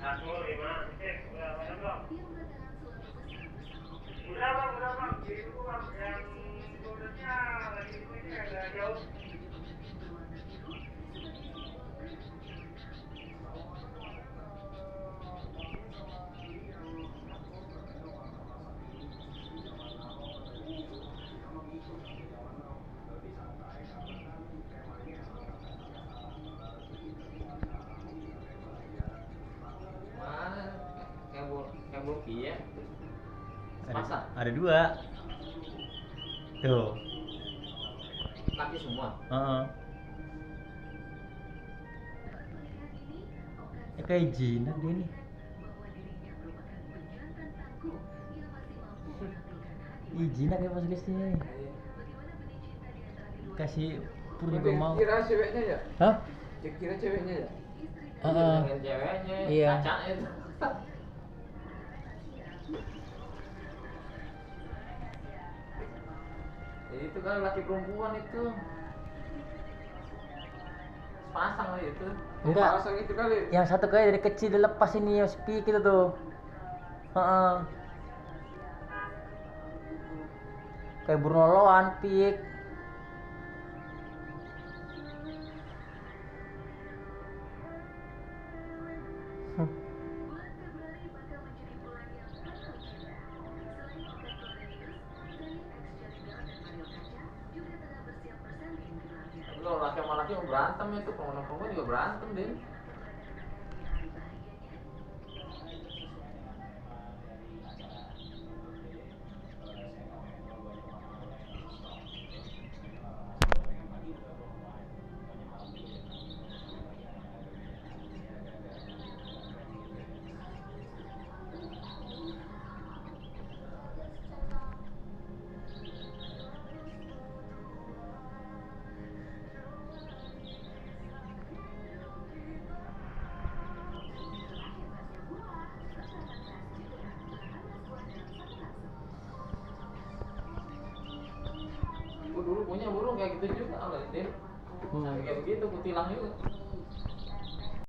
Udah bang, itu bang yang bonusnya lagi ini agak jauh. Mana kayak bulky ya? Sepasang? Ada dua. Tuh. Laki semua? Ya kayak jinak dia nih. Ih, jinak ya Mas Guysnya. Kasih pur juga mau. Kira ceweknya ya? Hah? Kira ceweknya ya? Dengan ceweknya, Iya. kacanya itu. Jadi itu kan laki perempuan itu. Sepasang lah itu. Enggak. Pasang itu kali. Yang satu kayak dari kecil dilepas ini yang speak itu tuh. Kayak Bruno Loan, pik. Tapi kalau laki sama laki mau berantem itu, kalau perempuan juga berantem deh. Gue dulu punya burung kayak gitu juga, oleh Din. Kayak begitu, kutilang juga.